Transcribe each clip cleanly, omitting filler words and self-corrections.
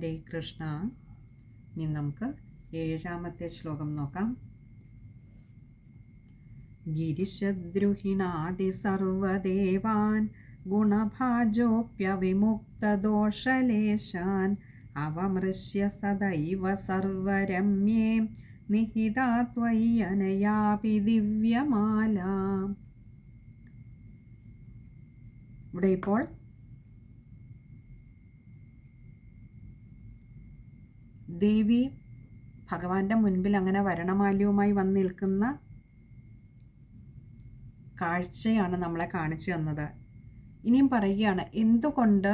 ഹരേ കൃഷ്ണ. ഇനി നമുക്ക് 7ാമത്തെ ശ്ലോകം നോക്കാം. ഗിരിശദ്രുഹിണാദി സർവദേവാൻ ഗുണഭാജോപ്യവിമുക്തദോഷലേശാൻ അവമൃശ്യ സദൈവ സർവരമ്യേ നിഹിതാ ത്വയ്യനയാപി ദിവ്യമാല. ഇവിടെ ഇപ്പോൾ ദേവി ഭഗവാന്റെ മുൻപിൽ അങ്ങനെ വരണമാല്യവുമായി വന്ന് നിൽക്കുന്ന കാഴ്ചയാണ് നമ്മളെ കാണിച്ചു തന്നത്. ഇനിയും പറയുകയാണ്, എന്തുകൊണ്ട്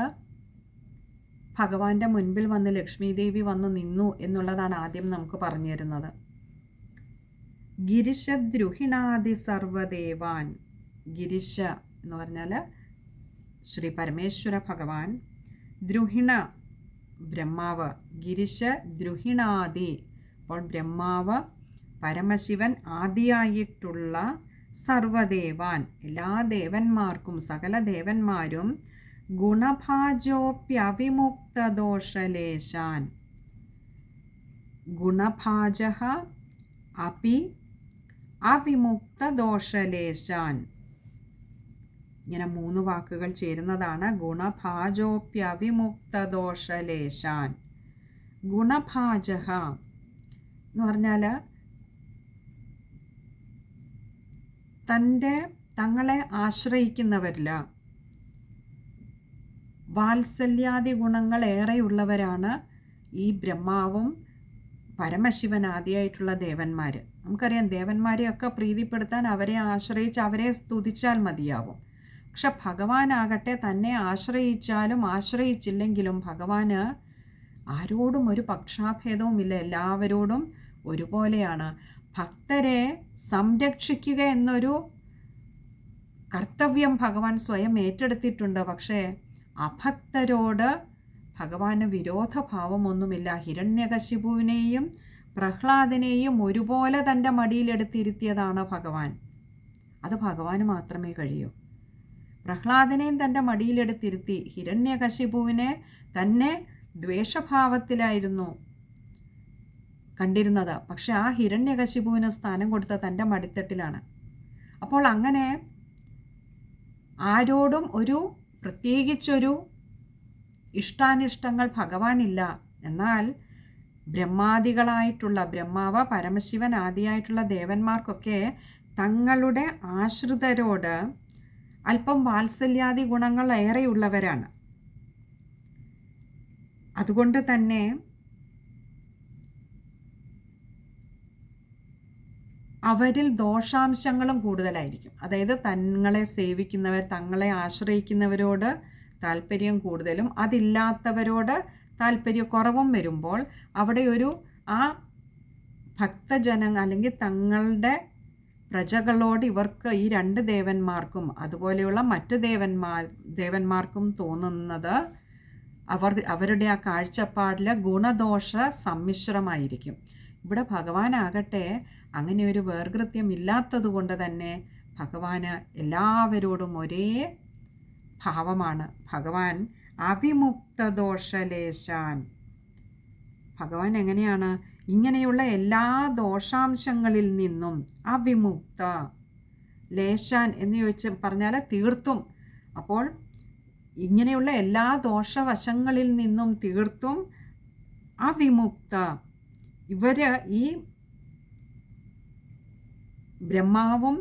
ഭഗവാന്റെ മുൻപിൽ വന്ന് ലക്ഷ്മി ദേവി വന്ന് നിന്നു എന്നുള്ളതാണ് ആദ്യം നമുക്ക് പറഞ്ഞു തരുന്നത്. ഗിരിശദ്രുഹിണാദി സർവദേവാൻ. ഗിരിശ എന്ന് പറഞ്ഞാൽ ശ്രീ പരമേശ്വര ഭഗവാൻ, ദ്രുഹിണ ബ്രഹ്മാവ്, ഗിരിശ ദ്രുഹിണാദി. അപ്പോൾ ബ്രഹ്മാവ് പരമശിവൻ ആദിയായിട്ടുള്ള സർവദേവാൻ, എല്ലാ ദേവന്മാർക്കും, സകല ദേവന്മാരും ഗുണഭാജോപ്യവിമുക്തദോഷലേശാൻ. ഗുണഭാജഃ അപി അവിമുക്തദോഷലേശാൻ. ഇങ്ങനെ 3 വാക്കുകൾ ചേരുന്നതാണ് ഗുണഭാജോപ്യവിമുക്തദോഷലേശാൻ. ഗുണഭാജഃ എന്ന് പറഞ്ഞാൽ തങ്ങളെ ആശ്രയിക്കുന്നവരിൽ വാത്സല്യാദി ഗുണങ്ങൾ ഏറെയുള്ളവരാണ് ഈ ബ്രഹ്മാവും പരമശിവനാദിയായിട്ടുള്ള ദേവന്മാർ. നമുക്കറിയാം, ദേവന്മാരെയൊക്കെ പ്രീതിപ്പെടുത്താൻ അവരെ ആശ്രയിച്ച് അവരെ സ്തുതിച്ചാൽ മതിയാവും. പക്ഷെ ഭഗവാനാകട്ടെ തന്നെ ആശ്രയിച്ചാലും ആശ്രയിച്ചില്ലെങ്കിലും ഭഗവാന് ആരോടും ഒരു പക്ഷാഭേദവുമില്ല, എല്ലാവരോടും ഒരുപോലെയാണ്. ഭക്തരെ സംരക്ഷിക്കുക എന്നൊരു കർത്തവ്യം ഭഗവാൻ സ്വയം ഏറ്റെടുത്തിട്ടുണ്ട്. പക്ഷേ അഭക്തരോട് ഭഗവാന് വിരോധഭാവമൊന്നുമില്ല. ഹിരണ്യകശിപുവിനെയും പ്രഹ്ലാദനെയും ഒരുപോലെ തൻ്റെ മടിയിലെടുത്തിരുത്തിയതാണ് ഭഗവാൻ. അത് ഭഗവാന് മാത്രമേ കഴിയൂ. പ്രഹ്ലാദനെയും തൻ്റെ മടിയിലെടുത്തിരുത്തി. ഹിരണ്യകശിപുവിനെ തന്നെ ദ്വേഷഭാവത്തിലായിരുന്നു കണ്ടിരുന്നത്. പക്ഷെ ആ ഹിരണ്യകശിപുവിന് സ്ഥാനം കൊടുത്ത തൻ്റെ മടിത്തട്ടിലാണ്. അപ്പോൾ അങ്ങനെ ആരോടും ഒരു പ്രത്യേകിച്ചൊരു ഇഷ്ടാനിഷ്ടങ്ങൾ ഭഗവാനില്ല. എന്നാൽ ബ്രഹ്മാദികളായിട്ടുള്ള ബ്രഹ്മാവ്, പരമശിവൻ ആദിയായിട്ടുള്ള ദേവന്മാർക്കൊക്കെ തങ്ങളുടെ ആശ്രിതരോട് അല്പം വാത്സല്യാദി ഗുണങ്ങൾ ഏറെയുള്ളവരാണ്. അതുകൊണ്ട് തന്നെ അവരിൽ ദോഷാംശങ്ങളും കൂടുതലായിരിക്കും. അതായത് തങ്ങളെ സേവിക്കുന്നവർ, തങ്ങളെ ആശ്രയിക്കുന്നവരോട് താല്പര്യം കൂടുതലും അതില്ലാത്തവരോട് താല്പര്യക്കുറവും വരുമ്പോൾ അവിടെ ഒരു ആ ഭക്തജനങ്ങൾ അല്ലെങ്കിൽ തങ്ങളുടെ പ്രജകളോട് ഇവർക്ക് ഈ 2 ദേവന്മാർക്കും അതുപോലെയുള്ള മറ്റ് ദേവന്മാർക്കും തോന്നുന്നത് അവരുടെ ആ കാഴ്ചപ്പാടിൽ ഗുണദോഷ സമ്മിശ്രമായിരിക്കും. ഇവിടെ ഭഗവാനാകട്ടെ അങ്ങനെ ഒരു വേർകൃത്യം ഇല്ലാത്തതുകൊണ്ട് തന്നെ ഭഗവാന് എല്ലാവരോടും ഒരേ ഭാവമാണ്. ഭഗവാൻ അവിമുക്തദോഷലേശാൻ. ഭഗവാൻ എങ്ങനെയാണ്? ഇങ്ങനെയുള്ള എല്ലാ ദോഷാംശങ്ങളിൽ നിന്നും അവിമുക്ത. ലേശാൻ എന്ന് പറഞ്ഞാൽ തീർത്തും. അപ്പോൾ ഇങ്ങനെയുള്ള എല്ലാ ദോഷവശങ്ങളിൽ നിന്നും തീർത്തും അവിമുക്ത. ഇവർ ഈ ബ്രഹ്മാവും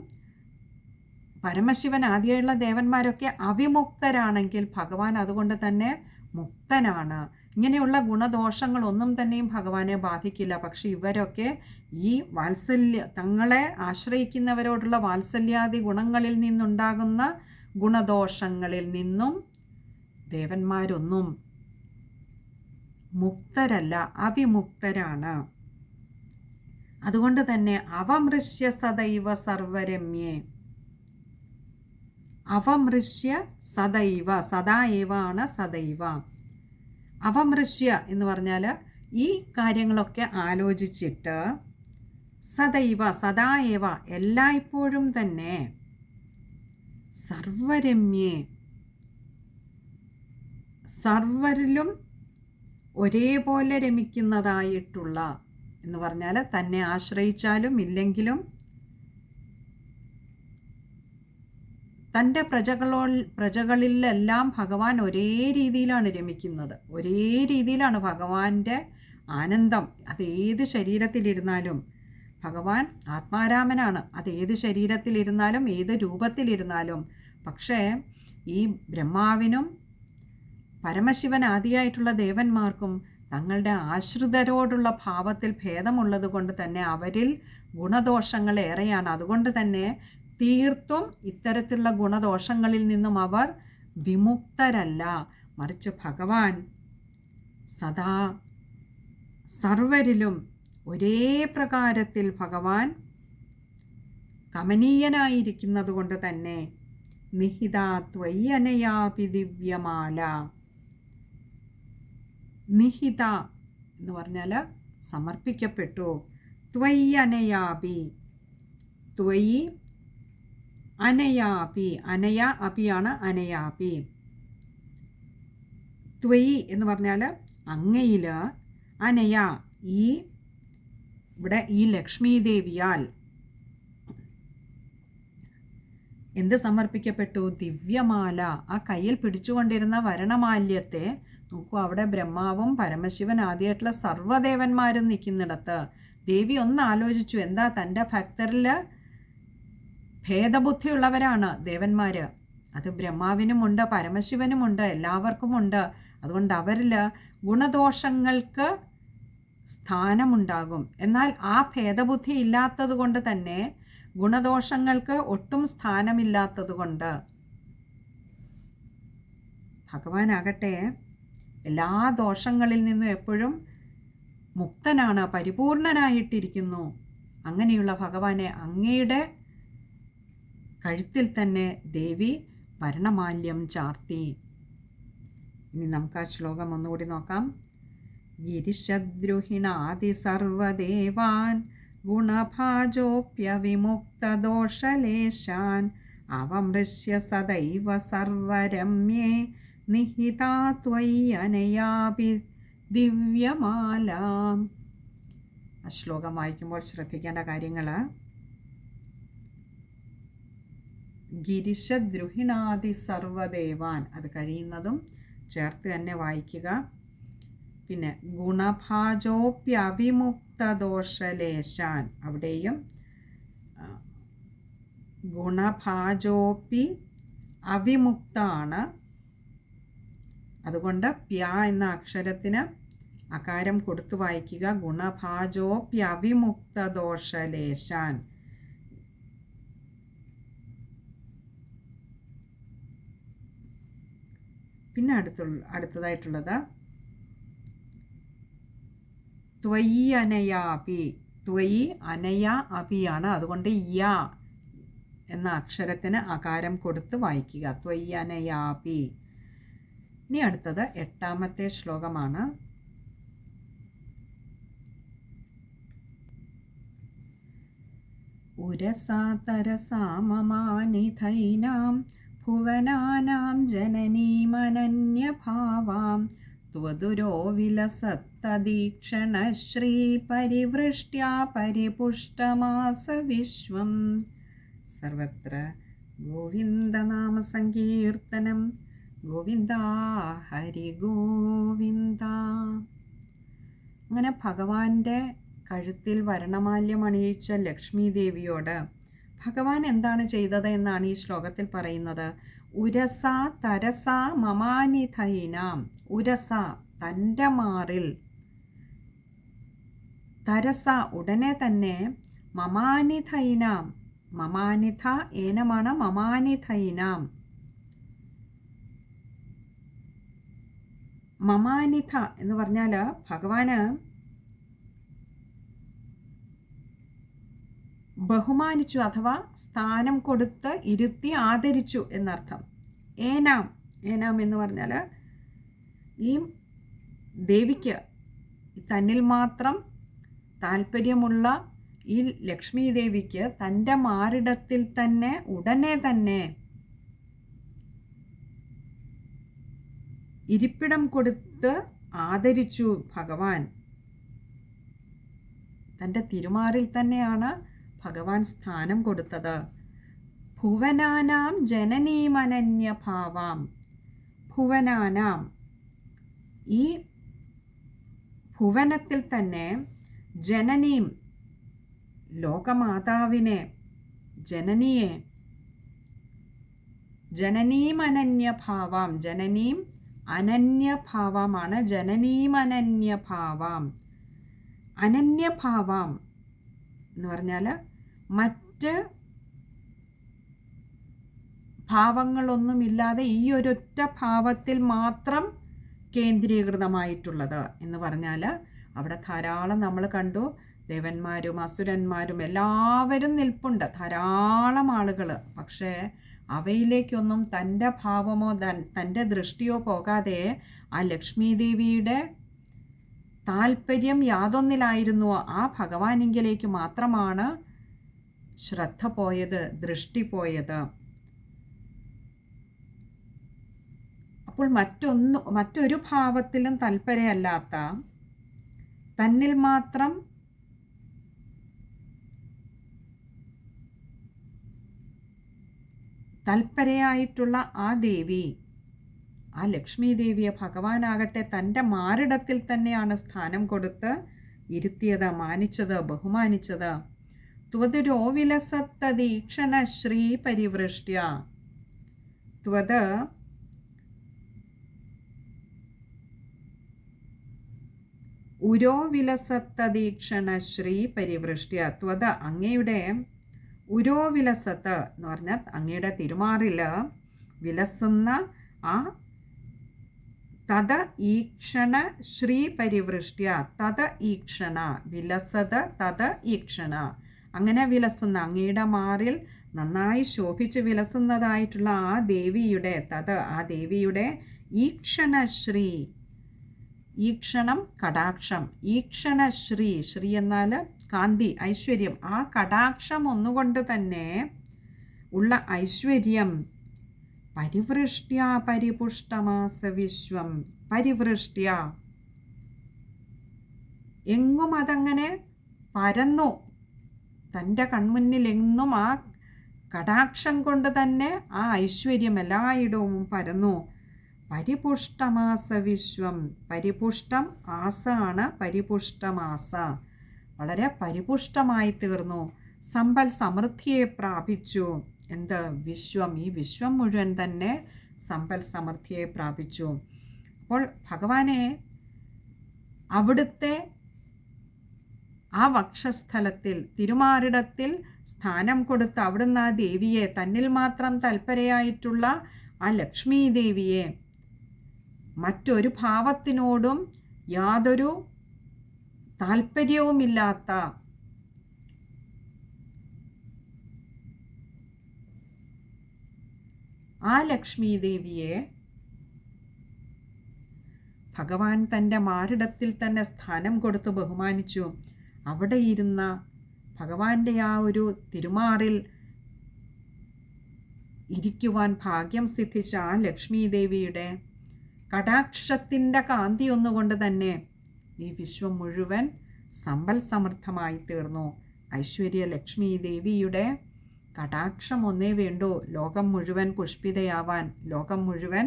പരമശിവൻ ആദിയായുള്ള ദേവന്മാരൊക്കെ അവിമുക്തരാണെങ്കിൽ ഭഗവാൻ അതുകൊണ്ട് തന്നെ മുക്തനാണ്. ഇങ്ങനെയുള്ള ഗുണദോഷങ്ങളൊന്നും തന്നെയും ഭഗവാനെ ബാധിക്കില്ല. പക്ഷെ ഇവരൊക്കെ ഈ തങ്ങളെ ആശ്രയിക്കുന്നവരോടുള്ള വാത്സല്യാദി ഗുണങ്ങളിൽ നിന്നുണ്ടാകുന്ന ഗുണദോഷങ്ങളിൽ നിന്നും ദേവന്മാരൊന്നും മുക്തരല്ല, അവിമുക്തരാണ്. അതുകൊണ്ട് തന്നെ അവമൃശ്യ സദൈവ സർവരമ്യേ. അവമൃശ്യ സദൈവ, സദാ ഏവ ആണ് സദൈവ. അവമൃശ്യ എന്ന് പറഞ്ഞാൽ ഈ കാര്യങ്ങളൊക്കെ ആലോചിച്ചിട്ട് സദൈവ, സദാ ഏവ, എല്ലായ്പ്പോഴും തന്നെ സർവരമ്യേ, സർവരിലും ഒരേപോലെ രമിക്കുന്നതായിട്ടുള്ള എന്ന് പറഞ്ഞാൽ തന്നെ ആശ്രയിച്ചാലും ഇല്ലെങ്കിലും തൻ്റെ പ്രജകളിലെല്ലാം ഭഗവാൻ ഒരേ രീതിയിലാണ് രമിക്കുന്നത്. ഒരേ രീതിയിലാണ് ഭഗവാന്റെ ആനന്ദം. അത് ഏത് ശരീരത്തിലിരുന്നാലും ഭഗവാൻ ആത്മാരാമനാണ്. അത് ഏത് ശരീരത്തിലിരുന്നാലും ഏത് രൂപത്തിലിരുന്നാലും. പക്ഷേ ഈ ബ്രഹ്മാവിനും പരമശിവൻ ആദിയായിട്ടുള്ള ദേവന്മാർക്കും തങ്ങളുടെ ആശ്രിതരോടുള്ള ഭാവത്തിൽ ഭേദമുള്ളത് കൊണ്ട് തന്നെ അവരിൽ ഗുണദോഷങ്ങൾ ഏറെയാണ്. അതുകൊണ്ട് തന്നെ തീർത്തും ഇത്തരത്തിലുള്ള ഗുണദോഷങ്ങളിൽ നിന്നും അവർ വിമുക്തരല്ല. മറിച്ച് ഭഗവാൻ സദാ സർവരിലും ഒരേ പ്രകാരത്തിൽ ഭഗവാൻ കമനീയനായിരിക്കുന്നത് കൊണ്ട് തന്നെ നിഹിത ത്വയ്യനയാപി ദിവ്യമാല. നിഹിത എന്ന് പറഞ്ഞാൽ സമർപ്പിക്കപ്പെട്ടു. ത്വയ്യനയാപി, ത്വയി അനയാപി, അനയ അപിയാണ് അനയാപി. ത്വയി എന്ന് പറഞ്ഞാൽ അങ്ങയിൽ, അനയ ഈ ഇവിടെ ഈ ലക്ഷ്മി ദേവിയാൽ എന്ത് സമർപ്പിക്കപ്പെട്ടു? ദിവ്യമാല. ആ കയ്യിൽ പിടിച്ചുകൊണ്ടിരുന്ന വരണമാല്യത്തെ നോക്കൂ, അവിടെ ബ്രഹ്മാവും പരമശിവൻ ആദ്യമായിട്ടുള്ള സർവ്വദേവന്മാരും നിൽക്കുന്നിടത്ത് ദേവി ഒന്ന് ആലോചിച്ചു, എന്താ തൻ്റെ ഭക്തരിൽ ഭേദബുദ്ധിയുള്ളവരാണ് ദേവന്മാർ. അത് ബ്രഹ്മാവിനുമുണ്ട് പരമശിവനുമുണ്ട് എല്ലാവർക്കുമുണ്ട്. അതുകൊണ്ട് അവരിൽ ഗുണദോഷങ്ങൾക്ക് സ്ഥാനമുണ്ടാകും. എന്നാൽ ആ ഭേദബുദ്ധി ഇല്ലാത്തത് കൊണ്ട് തന്നെ ഗുണദോഷങ്ങൾക്ക് ഒട്ടും സ്ഥാനമില്ലാത്തതുകൊണ്ട് ഭഗവാനാകട്ടെ എല്ലാ ദോഷങ്ങളിൽ നിന്നും എപ്പോഴും മുക്തനാണ്, പരിപൂർണനായിട്ടിരിക്കുന്നു. അങ്ങനെയുള്ള ഭഗവാനെ അങ്ങയുടെ കഴുത്തിൽ തന്നെ ദേവി വരണമാല്യം ചാർത്തി. ഇനി നമുക്ക് ആ ശ്ലോകം ഒന്നുകൂടി നോക്കാം. ഗിരിശദ്രുഹിണാദി സർവദേവാൻ ഗുണഭാജോപ്യവിമുക്തദോഷലേശാൻ അവമൃശ്യ സദൈവ സർവരമ്യേ നിഹിതാ ത്വയ്യനയാപി ദിവ്യമാല. ആ ശ്ലോകം വായിക്കുമ്പോൾ ശ്രദ്ധിക്കേണ്ട കാര്യങ്ങൾ: ഗിരിശദ്രുഹിണാദി സർവദേവാൻ, അത് കഴിയുന്നതും ചേർത്ത് തന്നെ വായിക്കുക. പിന്നെ ഗുണഭാജോപ്യവിമുക്തദോഷലേശാൻ, അവിടെയും ഗുണഭാജോപി അവിമുക്താണ്. അതുകൊണ്ട് പ്യ എന്ന അക്ഷരത്തിന് അകാരം കൊടുത്തു വായിക്കുക. ഗുണഭാജോപ്യവിമുക്തദോഷലേശാൻ. പിന്നെ അടുത്തതായിട്ടുള്ളത് ത്വയി അനയാപി. ത്വയി അനയ അപിയാണ്. അതുകൊണ്ട് യ എന്ന അക്ഷരത്തിന് അകാരം കൊടുത്ത് വായിക്കുക. ത്വയി അനയാപി. ഇനി അടുത്തത് 8ാമത്തെ ശ്ലോകമാണ്. ഉരസാ തരസാ മമാനിധൈനാം ഭുവനാനാം ജനനീമനന്യഭാവാം ത്വദുരോ വിലസത്തദീക്ഷണ ശ്രീ പരിവൃഷ്ട്യാ പരിപുഷ്ടമാസ വിശ്വം. സർവത്ര ഗോവിന്ദനാമ സങ്കീർത്തനം. ഗോവിന്ദ ഹരി ഗോവിന്ദ. അങ്ങനെ ഭഗവാന്റെ കഴുത്തിൽ വരണമാല്യം അണിയിച്ച ലക്ഷ്മി ദേവിയോട് ഭഗവാൻ എന്താണ് ചെയ്തത് എന്നാണ് ഈ ശ്ലോകത്തിൽ പറയുന്നത്. ഉരസ തരസ മമാനിധൈനാം. ഉരസ തൻ്റെ മാറിൽ, തരസ ഉടനെ തന്നെ, മമാനിധൈനാം, മമാനിധ ഏനമാണ് മമാനിധൈനാം. മമാനിധ എന്ന് പറഞ്ഞാൽ ഭഗവാന് ബഹുമാനിച്ചു അഥവാ സ്ഥാനം കൊടുത്ത് ഇരുത്തി ആദരിച്ചു എന്നർത്ഥം. ഏനാം, ഏനാം എന്ന് പറഞ്ഞാൽ ഈ ദേവിക്ക് തന്നിൽ മാത്രം താല്പര്യമുള്ള ഈ ലക്ഷ്മി ദേവിക്ക് തൻ്റെ മാറിടത്തിൽ തന്നെ ഉടനെ തന്നെ ഇരിപ്പിടം കൊടുത്ത് ആദരിച്ചു ഭഗവാൻ. തൻ്റെ തിരുമാറിൽ തന്നെയാണ് ഭഗവാൻ സ്ഥാനം കൊടുത്തത്. ഭുവനാനാം ജനനീമനന്യഭാവാം. ഭുവനാനാം, ഈ ഭുവനത്തിൽ തന്നെ ജനനീം, ലോകമാതാവിനെ, ജനനിയെ, ജനനീം അനന്യഭാവാം, ജനനീം അനന്യഭാവമാണ്, ജനനീം അനന്യഭാവാം. അനന്യഭാവാം എന്ന് പറഞ്ഞാൽ മറ്റ് ഭാവങ്ങളൊന്നുമില്ലാതെ ഈ ഒരൊറ്റ ഭാവത്തിൽ മാത്രം കേന്ദ്രീകൃതമായിട്ടുള്ളത് എന്ന് പറഞ്ഞാൽ അവിടെ ധാരാളം നമ്മൾ കണ്ടു, ദേവന്മാരും അസുരന്മാരും എല്ലാവരും നിൽപ്പുണ്ട്, ധാരാളം ആളുകൾ. പക്ഷേ അവയിലേക്കൊന്നും തൻ്റെ ഭാവമോ തൻ്റെ ദൃഷ്ടിയോ പോകാതെ ആ ലക്ഷ്മി ദേവിയുടെ താല്പര്യം യാതൊന്നിലായിരുന്നു. ആ ഭഗവാനിങ്കിലേക്ക് മാത്രമാണ് ശ്രദ്ധ പോയത്, ദൃഷ്ടി പോയത്. അപ്പോൾ മറ്റൊരു ഭാവത്തിലും തൽപരയല്ലാത്ത, തന്നിൽ മാത്രം തൽപരയായിട്ടുള്ള ആ ദേവി, ആ ലക്ഷ്മി ദേവിയെ ഭഗവാനാകട്ടെ തൻ്റെ മാറിടത്തിൽ തന്നെയാണ് സ്ഥാനം കൊടുത്ത് ഇരുത്തിയത്, മാനിച്ചത്, ബഹുമാനിച്ചത്. ത്വതുരോ വിലസത്തദീക്ഷണ ശ്രീ പരിവൃഷ്ട്യ. ത്വത് ഉരോ വിലസത്തദീക്ഷണ ശ്രീ പരിവൃഷ്ട്യ. ത്വത്, അങ്ങയുടെ, ഉരോ വിലസത്ത് എന്ന് പറഞ്ഞാൽ അങ്ങയുടെ തിരുമാറിൽ വിലസുന്ന ആ തത ഈക്ഷണ ശ്രീ പരിവൃഷ്ട്യ. തത ഈക്ഷണ, വിലസത് തത ഈക്ഷണ, അങ്ങനെ വിലസുന്ന, അങ്ങയുടെ മാറിൽ നന്നായി ശോഭിച്ച് വിലസുന്നതായിട്ടുള്ള ആ ദേവിയുടെ, ആ ദേവിയുടെ ഈക്ഷണ ശ്രീ, ഈക്ഷണം കടാക്ഷം, ഈക്ഷണ ശ്രീ, ശ്രീ എന്നാൽ കാന്തി, ഐശ്വര്യം. ആ കടാക്ഷം ഒന്നുകൊണ്ട് തന്നെ ഉള്ള ഐശ്വര്യം. പരിവൃഷ്ട്യ പരിപുഷ്ടമാസ വിശ്വം. പരിവൃഷ്ട്യ, എങ്ങും അതങ്ങനെ പരന്നു, തൻ്റെ കൺമുന്നിൽ എങ്ങും ആ കടാക്ഷം കൊണ്ട് തന്നെ ആ ഐശ്വര്യം എല്ലായിടവും പരന്നു. പരിപുഷ്ടമാസ വിശ്വം. പരിപുഷ്ടം ആസാണ്, പരിപുഷ്ടമാസ, വളരെ പരിപുഷ്ടമായി തീർന്നു. സമ്പൽ സമൃദ്ധിയെ പ്രാപിച്ചു. എന്ത്? വിശ്വം, ഈ വിശ്വം മുഴുവൻ തന്നെ സമ്പൽ സമൃദ്ധിയെ പ്രാപിച്ചു. അപ്പോൾ ഭഗവാനെ അവിടുത്തെ ആ വക്ഷസ്ഥലത്തിൽ, തിരുമാറിടത്തിൽ സ്ഥാനം കൊടുത്ത് അവിടുന്ന് ആ ദേവിയെ, തന്നിൽ മാത്രം തൽപരയായിട്ടുള്ള ആ ലക്ഷ്മി ദേവിയെ, മറ്റൊരു ഭാവത്തിനോടും യാതൊരു താല്പര്യവുമില്ലാത്ത ആ ലക്ഷ്മി ദേവിയെ ഭഗവാൻ തൻ്റെ മാറിടത്തിൽ തന്നെ സ്ഥാനം കൊടുത്ത് ബഹുമാനിച്ചു. അവിടെ ഇരുന്ന ഭഗവാന്റെ ആ ഒരു തിരുമാറിൽ ഇരിക്കുവാൻ ഭാഗ്യം സിദ്ധിച്ച ആ ലക്ഷ്മി ദേവിയുടെ കടാക്ഷത്തിൻ്റെ കാന്തി ഒന്നുകൊണ്ട് തന്നെ ഈ വിശ്വം മുഴുവൻ സമ്പൽ സമൃദ്ധമായി തീർന്നു. ഐശ്വര്യ ലക്ഷ്മി ദേവിയുടെ കടാക്ഷം ഒന്നേ വേണ്ടൂ ലോകം മുഴുവൻ പുഷ്പിതയാവാൻ, ലോകം മുഴുവൻ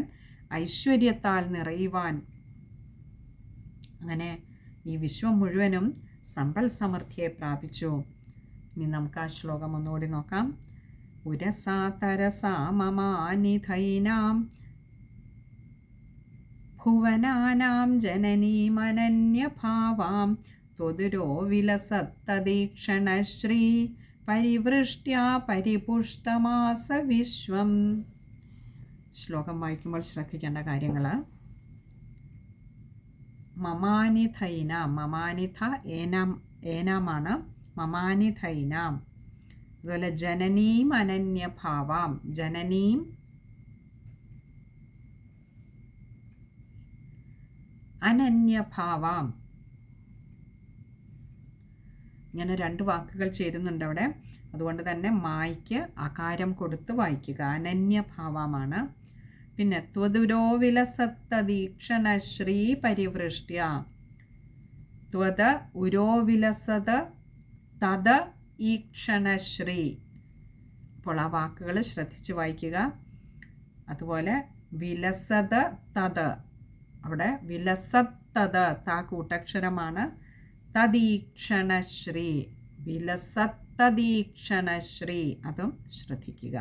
ഐശ്വര്യത്താൽ നിറയുവാൻ. അങ്ങനെ ഈ വിശ്വം മുഴുവനും സമ്പൽ സമൃദ്ധിയെ പ്രാപിച്ചു. ഇനി നമുക്ക് ആ ശ്ലോകം ഒന്നുകൂടി നോക്കാം. ഉരസാ തരസാ മമാനിധൈനാം ഭുവനാനാം ജനനീമനന്യഭാവാം ത്വതുരോ വിലസത്തദീക്ഷണശ്രീ പരിവൃഷ്ട്യാ പരിപുഷ്ടമാസ വിശ്വം. ശ്ലോകം വായിക്കുമ്പോൾ ശ്രദ്ധിക്കേണ്ട കാര്യങ്ങൾ: മമാനിധൈനാം, മമാനിധ ഏനാമാണ്, മമാനിധൈനാം. അതുപോലെ ജനനീം അനന്യഭാവാം, ജനനീം അനന്യഭാവാം. ഇങ്ങനെ രണ്ട് വാക്കുകൾ ചേരുന്നുണ്ട് അവിടെ. അതുകൊണ്ട് തന്നെ മായ്ക്ക് ആകാരം കൊടുത്ത് വായിക്കുക. അനന്യഭാവമാണ്. പിന്നെ ത്വതുരോ വിലസത്തദീക്ഷണ ശ്രീ പരിവൃഷ്ട്യ. ത്വത ഉരോ വിലസത തത ഈക്ഷണശ്രീ. അപ്പോൾ ആ വാക്കുകൾ ശ്രദ്ധിച്ച് വായിക്കുക. അതുപോലെ വിലസത തത്, അവിടെ വിലസത്തത് താ കൂട്ടക്ഷരമാണ്. തദീക്ഷണശ്രീ, വിലസത്തദീക്ഷണശ്രീ, അതും ശ്രദ്ധിക്കുക.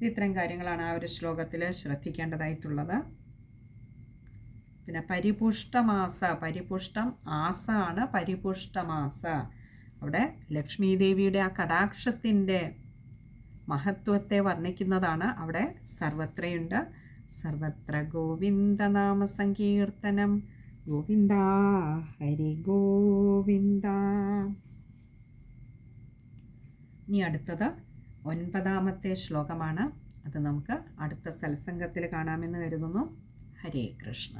ഇത്രയും കാര്യങ്ങളാണ് ആ ഒരു ശ്ലോകത്തിൽ ശ്രദ്ധിക്കേണ്ടതായിട്ടുള്ളത്. പിന്നെ പരിപുഷ്ടമാസ, പരിപുഷ്ടം ആസ ആണ്, പരിപുഷ്ടമാസ. അവിടെ ലക്ഷ്മി ദേവിയുടെ ആ കടാക്ഷത്തിൻ്റെ മഹത്വത്തെ വർണ്ണിക്കുന്നതാണ് അവിടെ സർവത്രയുണ്ട്. സർവത്ര ഗോവിന്ദനാമ സങ്കീർത്തനം, ഗോവിന്ദ ഹരി ഗോവിന്ദ. ഇനി അടുത്തത് 9ാമത്തെ ശ്ലോകമാണ്. അത് നമുക്ക് അടുത്ത സത്സംഗത്തിൽ കാണാമെന്ന് കരുതുന്നു. ഹരേ കൃഷ്ണ.